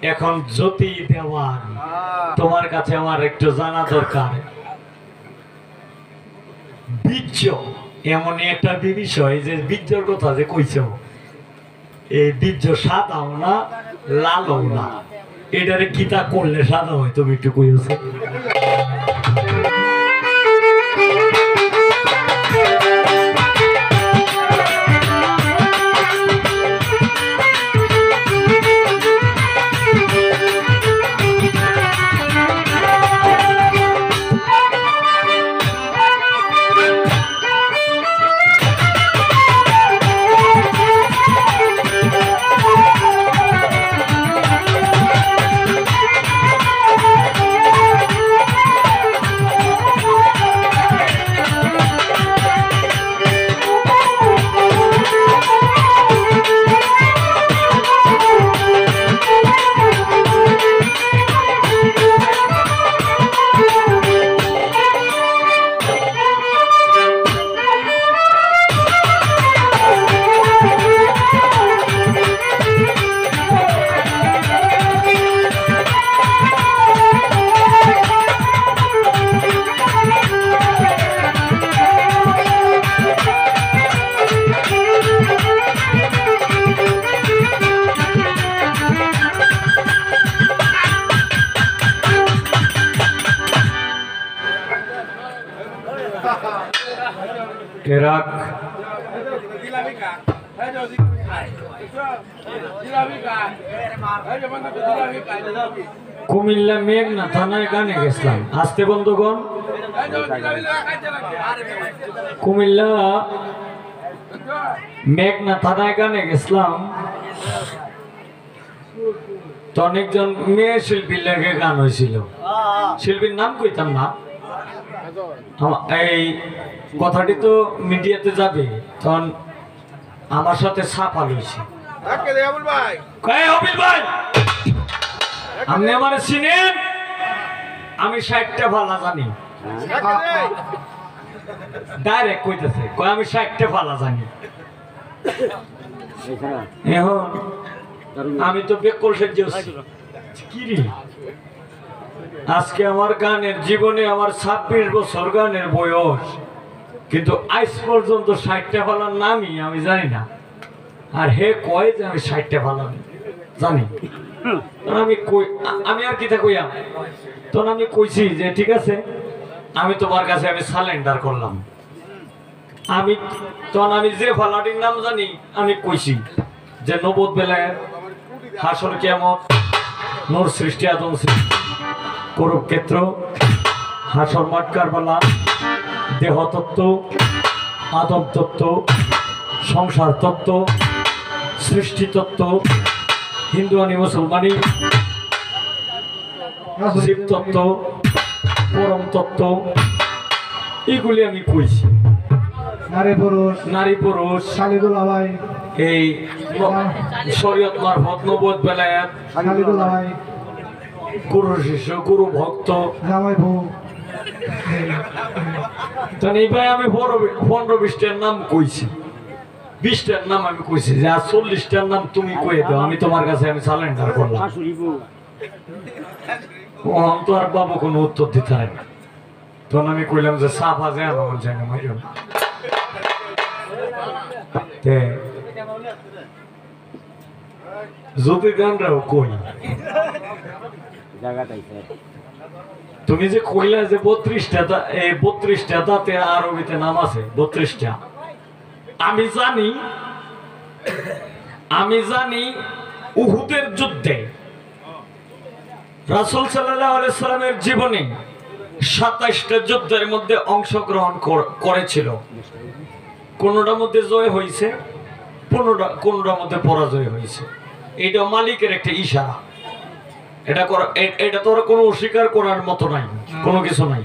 এখন জ্যোতি দেওয়ান তোমার কাছে আমার একটু জানা দরকার। বীর্য এমন একটা বিষয় যে বীর্যর কথা যে কইছ, এই বীর্য সাদাও না লালও না, এটারে কিতা করলে সাদা হয় তুমি একটু কইছো। Irak কুমিল্লা মেঘনা থানায় গানে গেছিলাম। আস্তে বন্ধুগণ, কুমিল্লা মেঘনা থানায় গানে গেছিলাম। তো অনেকজন মেয়ে শিল্পীর লেগে গান হয়েছিল, শিল্পীর নাম কইতাম না। এই কথাটি তো মিডিয়াতে যাবে, তখন আমার সাথে ছাপা লইছে। আপনি আমার চিনেন? আমি 60টা ভালা জানি, ডাইরেক্ট কইতেছে, কয় আমি 60টা ভালা জানি। এখন আমি তো বেকল সেজে কি রে, আজকে আমার গানের জীবনে আমার 26 বছর গানের বয়স, কিন্তু আজ পর্যন্ত 60টা ভালার নামই আমি জানি না। আর হে কয় যে আমি 60টা ভালা জানি। আমি আর কিতা কইয়া, তখন আমি কইছি যে ঠিক আছে, আমি তোমার কাছে আমি সারেন্ডার করলাম। আমি তখন আমি যে ভালাটির নাম জানি আমি কইছি যে নবদ বেলায়, হাসর কিয়ামত, নূর সৃষ্টি, আদম সৃষ্টি, কুরুক্ষেত্র, হাসর মাঠ কারবালা, দেহতত্ত্ব, আদম তত্ত্ব, সংসার তত্ত্ব, সৃষ্টি তত্ত্ব, হিন্দুয়ানি মুসলমানি, জীব তত্ত্ব, পরম তত্ত্ব, এগুলি আমি কইছি। নারী পুরুষ, এই শরীয়ত মারফত, নবুয়ত বেলায়াত, গুরু শিষ্য, গুরু ভক্ত, এইবার আমি 15-20টার নাম কইছি, 20টার নাম আমি কইছি, যে আর 40টার নাম তুমি কয়ে দাও, আমি তোমার কাছে আমি সারেন্ডার করলাম। তো আর বাবু কোনো উত্তর দিতে হয় না। তখন আমি কইলাম যে সাফা যায় আমার যায় না মাইর। যদি গানরাও কই, তুমি যে কইলা যে 32টা দাঁতে আরবিতে নাম আছে 32টা, আমি জানি উহুদের যুদ্ধে রাসূল সাল্লাল্লাহু আলাইহি সাল্লামের জীবনে 27টা যুদ্ধের মধ্যে অংশগ্রহণ করেছিল। কোনটার মধ্যে জয় হয়েছে, কোনটার মধ্যে পরাজয় হয়েছে। এটা মালিকের একটা ইশারা। এটা তো কোনো অস্বীকার করার মতো নাই, কোনো কিছু নাই।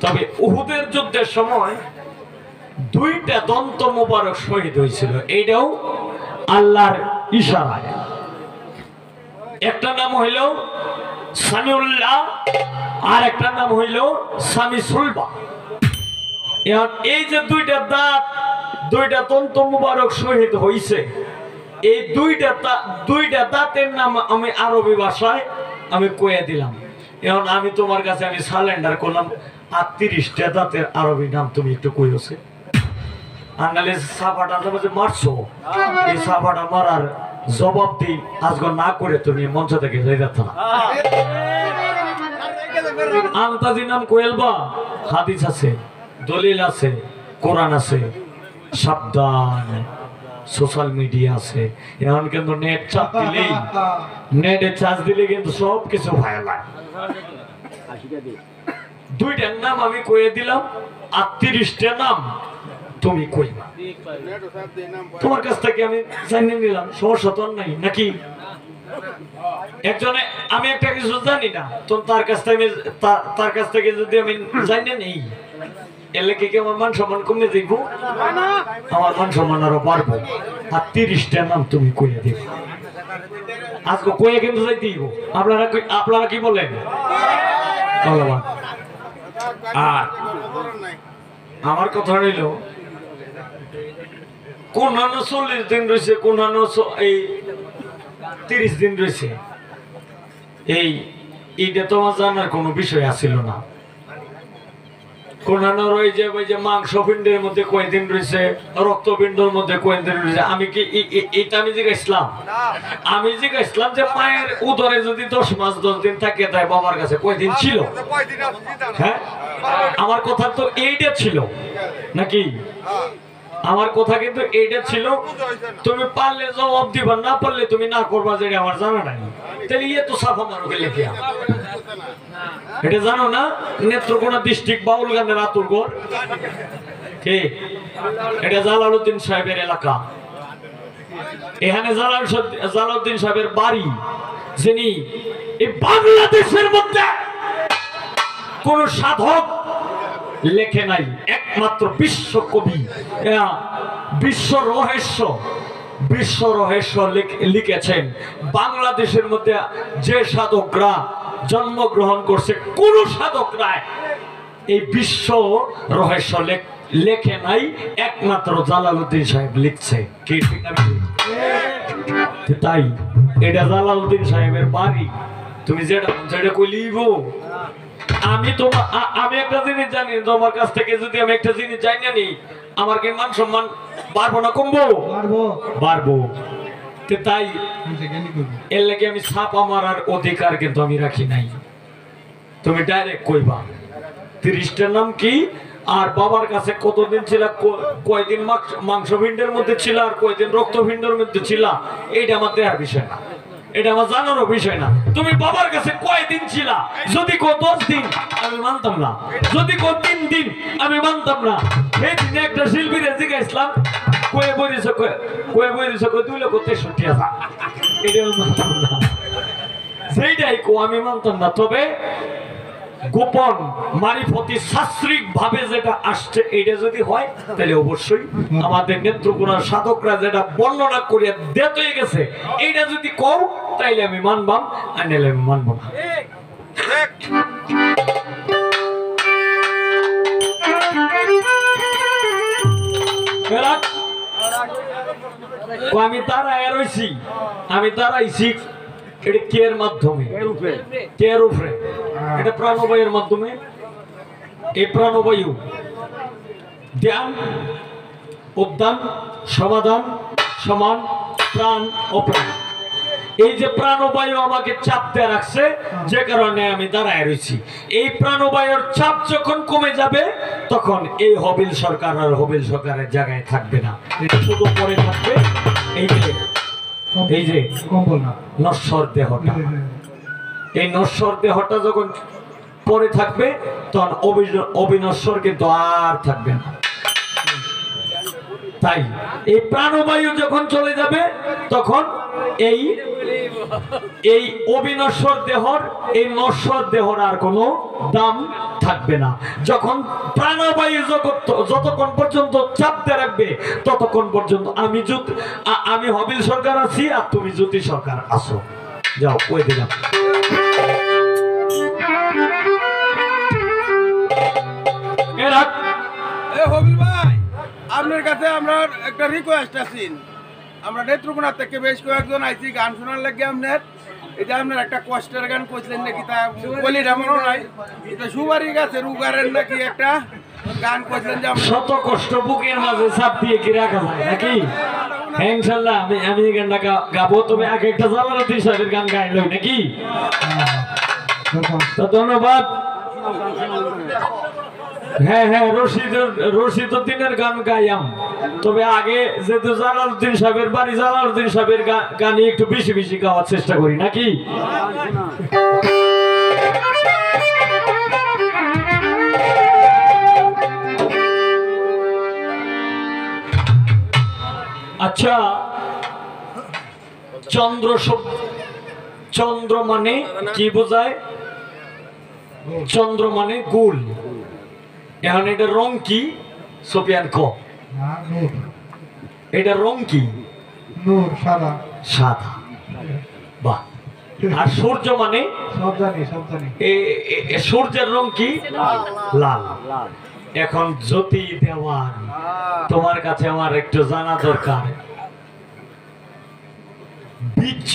তবে উহুদের যুদ্ধের সময় 2টা দন্ত মোবারক শহীদ হয়েছিল, এইটাও আল্লাহর ইশারায়। একটা নাম হইল সামিউল্লাহ, আর একটা নাম হইল সামিসুলবা। এই যে 2টা দাঁত, 2টা দন্ত মোবারক শহীদ হইছে, এই দুইটা দাঁতের নাম আমি আরবি ভাষায় আমি কয়ে দিলাম। এখন আমি তোমার কাছে আমি সারেন্ডার করলাম। আর 30টা দাঁতের আরবি নাম তুমি একটু কইছে। আর নাহলে সাফাটা যে মারছো, এই সাফাটা মারার জবাব দিই আজকে না করে তুমি মঞ্চ থেকে যাই যাচ্ছ না। আন্তাজি নাম কোয়েলবা, হাদিস আছে, দলিল আছে, কোরআন আছে, সাবধান সোশ্যাল মিডিয়া আছে। এখন কিন্তু নেট চাপ দিলেই, নেটে চার্জ দিলে কিন্তু সব কিছু ভাইরাল। দুইটার নাম আমি কয়ে দিলাম, আর 30টা নাম তুমি কইবা। তোমার কাছ থেকে আমি জানিয়ে নিলাম, সমস্যা তো নাই নাকি? একজনে আমি একটা কিছু জানি না, তো তার কাছ থেকে যদি আমি জানিয়ে নেই, এলে কি আমার মান সম্মান কমে যাইব? আমার মান সম্মান আরো বাড়বো। আর 30টা নাম তুমি কইয়া দিবে, আজকে কয়ে কিন্তু যাই দিব। আপনারা কি বলেন? আর আমার কথা রইল, কোন 40 দিন রয়েছে, কোন এই 30 দিন রয়েছে। এইটা তোমার জানার কোনো বিষয় আসিল না। কোনানো রয়েছে ওই যে মাংস পিণ্ডের মধ্যে কয়দিন রয়েছে, রক্তপিণ্ডের মধ্যে কয়দিন রয়েছে। আমি কি এটা আমি জিজ্ঞাসলাম? আমি জিজ্ঞাসলাম যে মায়ের উদরে যদি 10 মাস 10 দিন থাকে, তাই বাবার কাছে কয়দিন ছিল? হ্যাঁ, আমার কথা তো এইটা ছিল নাকি? আমার কথা কিন্তু এইটা ছিল। তুমি পারলে জবাব দিবা, না পারলে তুমি না করবা, যেটা আমার জানা নাই। তাহলে ইয়ে তো সাফা মারো লেখা, এটা জানো না? নেত্রকোনা ডিস্ট্রিক্ট বাউল গানের আতুরগড়, ঠিক? এটা জালালউদ্দিন সাহেবের এলাকা। এখানে জালালউদ্দিন সাহেবের বাড়ি, যিনি এই বাংলাদেশের মধ্যে কোন সাধক লেখে নাই, একমাত্র বিশ্ব কবি, বিশ্ব রহস্য লিখেছেন। বাংলাদেশের মধ্যে যে সাধকরা জন্মগ্রহণ করছে, কোন সাধকরা এই বিশ্ব রহস্য লেখে নাই, একমাত্র জালালউদ্দিন সাহেব লিখছে। কি ঠিক না? তাই এটা জালালউদ্দিন সাহেবের বাড়ি। তুমি যেটা কইলিব। আমি একটা জিনিস জানি, তোমার কাছ থেকে যদি আমি একটা জিনিস জানি না, আমার কি মান সম্মান বাড়বো না কমবো? বাড়বো। তাই এর লাগে আমি ছাপা মারার অধিকার কিন্তু আমি রাখি নাই। তুমি ডাইরেক্ট কইবা 30টা নাম কি, আর বাবার কাছে কতদিন ছিল, কয়দিন মাংস ভিন্ডের মধ্যে ছিল, আর কয়দিন রক্ত ভিন্ডের মধ্যে ছিল, এইটা আমার দেওয়ার বিষয় না, এটা আমার জানারও বিষয় না। তুমি বাবার কাছে কয়দিন ছিল? যদি কো 10 দিন আমি মানতাম না, যদি কো 3 দিন আমি মানতাম না। সেই দিনে একটা শিল্পীর জিজ্ঞাসলাম, কয়ে বইছ 2,63,000, এটা আমি মানতাম না। সেইটাই কো আমি মানতাম না। তবে গোপন মারিফতি শাস্ত্রিক ভাবে যেটা আসছে, এটা যদি হয় তাহলে অবশ্যই আমাদের নেত্রকোনার সাধকরা যেটা বর্ণনা করে দেতে গেছে, এইটা যদি কও তাইলে আমি মানবাম, আর নাহলে আমি মানব না। আমি তারাইছি এটা কের মাধ্যমে, কের উপরে, এটা প্রাণবায়ুর মাধ্যমে। এই প্রাণবায়ু ধ্যান, উদ্যান, সমাধান, সমান, প্রাণ, অপ্রাণ। এই যে প্রাণবায়ু আমাকে চাপ দিয়ে রাখছে, যে কারণে আমি দাঁড়ায় রয়েছি। এই প্রাণবায়ুর চাপ যখন কমে যাবে, তখন এই হবিল সরকার আর হবিল সরকারের জায়গায় থাকবে না, শুধু পরে থাকবে এই যে নশ্বর দেহটা। এই নশ্বর দেহটা যখন পরে থাকবে, তখন অবিনশ্বর কিন্তু আর থাকবে না। তাই এই প্রাণবায়ু যখন চলে যাবে, তখন এই অবিনশ্বর দেহর, এই নশ্বর দেহর আর কোনো দাম থাকবে না। যখন প্রাণবায়ু যতক্ষণ পর্যন্ত চাপতে রাখবে, ততক্ষণ পর্যন্ত আমি হবিল সরকার আছি, আর তুমি জ্যোতি সরকার আছো। যাও, কই দিলাম। হবিল ভাই, আপনার কাছে আমরা একটা রিকোয়েস্ট আছে। আমরা নেত্রকোনা থেকে বেশ কয়েকজন আইছি গান শোনার লাগে আপনার। এটা আপনার একটা কষ্টের গান কইছিলেন নাকি তা বলিটা মনে নাই। এটা সুবারি গাছের উগারের নাকি একটা গান কইছিলেন যে শত কষ্ট বুকের মাঝে চাপ দিয়ে কি রাখা যায় নাকি? ইনশাআল্লাহ আমি এই গানটা গাবো, তবে আগে একটা জালালউদ্দিন সাহেবের গান গাইলো নাকি? তো ধন্যবাদ। হ্যাঁ হ্যাঁ, রশিদউদ্দিনের গান গাইয়াম, তবে আগে যেহেতু জালালউদ্দিন সাহেবের বাড়ি, জালালউদ্দিন সাহেবের গানই একটু বেশি বেশি গাওয়ার চেষ্টা করি নাকি? আচ্ছা, চন্দ্র মানে কি বোঝায়? চন্দ্র মানে গোল। এখন এটা রং কি সোফিয়ান ক? এটা রং কি? সাদা। সাদা, বাহ। আর সূর্য মানে? সূর্যের রং কি? লাল। এখন জ্যোতি দেওয়ান, তোমার কাছে আমার একটু জানা দরকার, বীর্য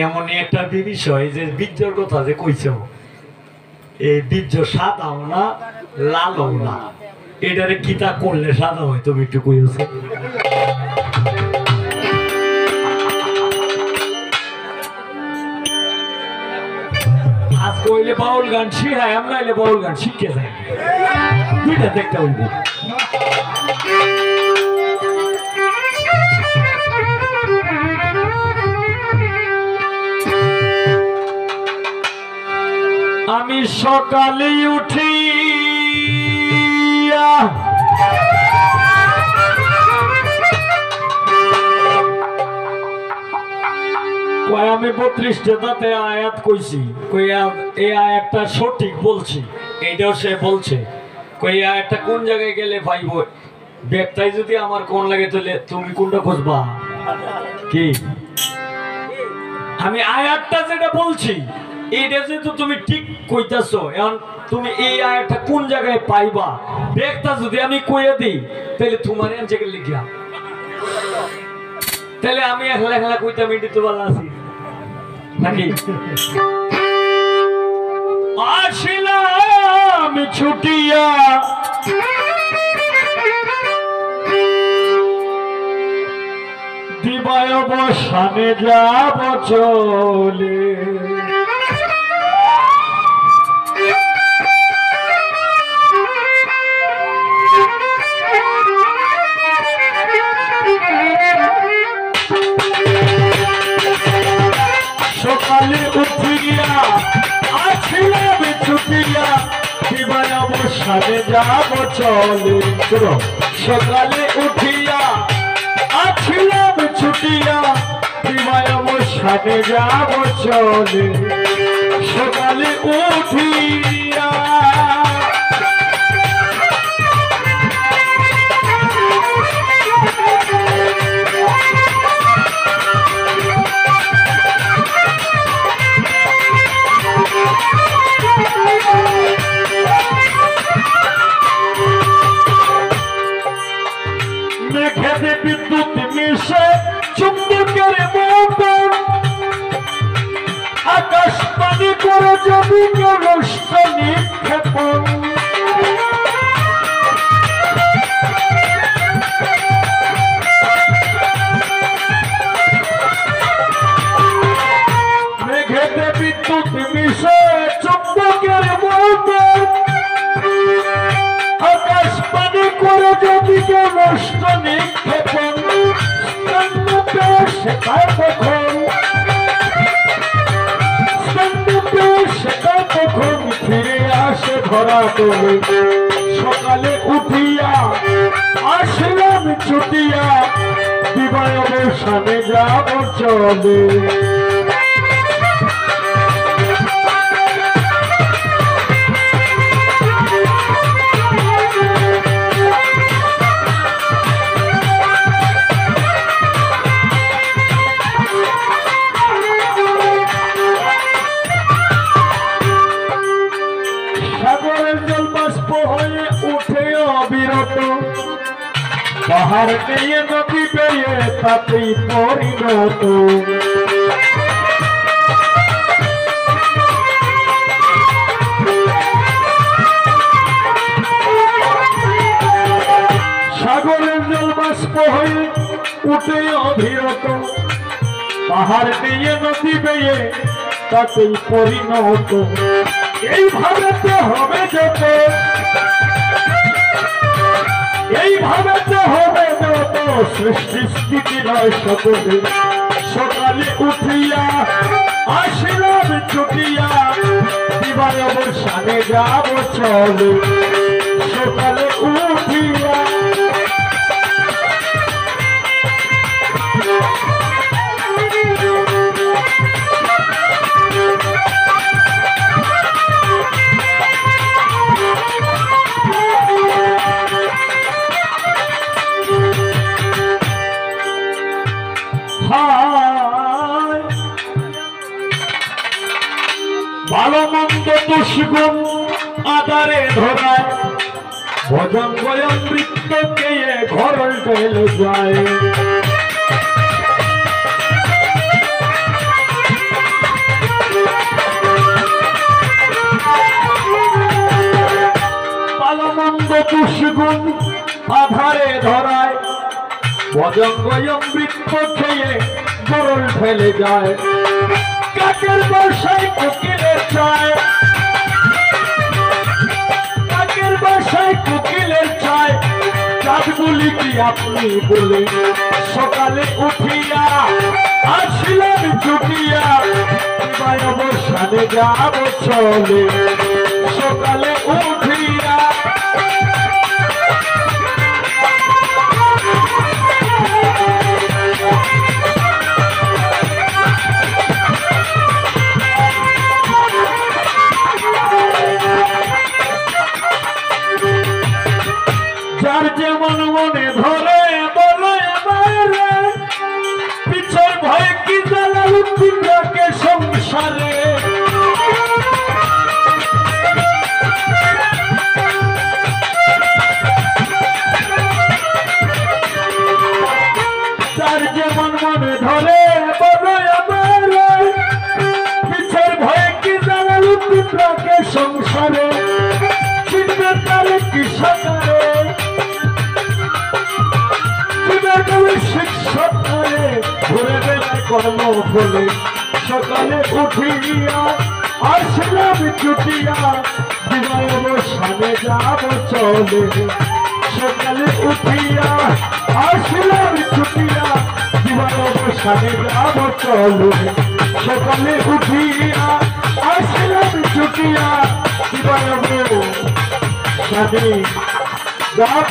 এমন একটা বিষয় যে বীর্যর কথা যে কইছ, এই বীর্য সাদাও না লালও না, এটারে কিতা করলে সাদা হয় তুমি একটু কইছো? আজ কইলে বাউল গান শিখায়, আমরা এলে বাউল গান শিখে যাই, দুইটা দেখতে হইব। আমি সকালে উঠি আমি 32টাতে আয়াত কইছি, এই আয়াতটা সঠিক বলছি, এইটাও সে বলছে। এই আয়াতটা কোন জায়গায় গেলে পাইব? ব্যাগটাই যদি আমার কোন লাগে তাহলে তুমি কোনটা খুঁজবা? কি আমি আয়াতটা যেটা বলছি এইটা যেহেতু তুমি ঠিক কইতাছো, এখন তুমি এই আয়াতটা কোন জায়গায় পাইবা ব্যাগটা যদি আমি কইয়া দিই তাহলে তোমার জায়গায় লিখিয়া, তাহলে আমি একলা একলা কইতাম এটি তো ভালো আছি নাকি? আসিলাম ছুটিয়া দিবায় অবসানে যাব চলে, সকালে উঠিয়া আসিলাম ছুটিয়া দিবায় অবসানে যাব চলে। সকালে উঠিয়া আসিলাম ছুটিয়া দিবায় অবসানে যাব চলে, সকালে উঠিয়া মেঘেতে বিদ্যুৎ মিশে চুম্বকের মতন আকাশ পানি করে জমিকে রষ্ট নিক্ষেপণ, মেঘেতে বিদ্যুৎ মিশে চুম্বকের মতন আকাশ পানি করে জমিকে নষ্ট নিক্ষেপণ, শেখায় তখন শেখায় তখন ফিরে আসে ধরা তোলে। সকালে উঠিয়া আসলাম ছুটিয়া দিবায় অবসানে যাব চলে, পাহাড় পেয়ে নদী পেয়ে তাতেই পরিণত সাগরের জল বাষ্প হয়ে উঠে অবিরত পাহাড় পেয়ে নদী পেয়ে তাতেই পরিণত এইভাবে তো হবে যত এইভাবে তো হবে যত সৃষ্টি স্থিতি নয় সকলে সকালে উঠিয়া আসিলাম ছুটিয়া দিবার অবসানে যাব চলে সকালে উঠিয়া ভালো মন্দ দুষ্গুণ আদারে ধরায় ভজঙ্গ অমৃত পেয়ে ঘর ঢেলে যায় ভালো মন্দ দুষ্গুণ আধারে ধরায় ভজঙ্গ অমৃত খেয়ে ঘর ঢেলে যায় কাকের বাসায় কোকিলের চায় কাকের বাসায় কোকিলের চায় চাঁদ বলি কি আপনি বলে সকালে উঠিয়া আসিলাম ছুটিয়া দিবার অবসানে যাব চলে সকালে উঠিয়া যার যেমন মনে ধরে বলো এবারে পিছর ভয়ে কি জ্বালা উঠে সংসারে যার যেমন মনে ধরে বলো এবারে পিছর ভয়ে কি জ্বালা উঠে সংসারে চিনবে তারে কি সকালে শিক্ষক করে ঘুরে বেড়ায় কর্ম বলে সকালে উঠিয়া আসলাম ছুটিয়া দিবার অবসানে যাব চলে সকালে উঠিয়া আসলাম ছুটিয়া দিবার অবসানে যাব চলে সকালে উঠিয়া আসলাম ছুটিয়া দিবার অবসানে যাব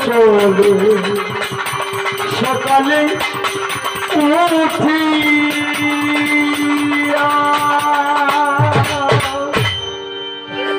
চলে সকালে উঠি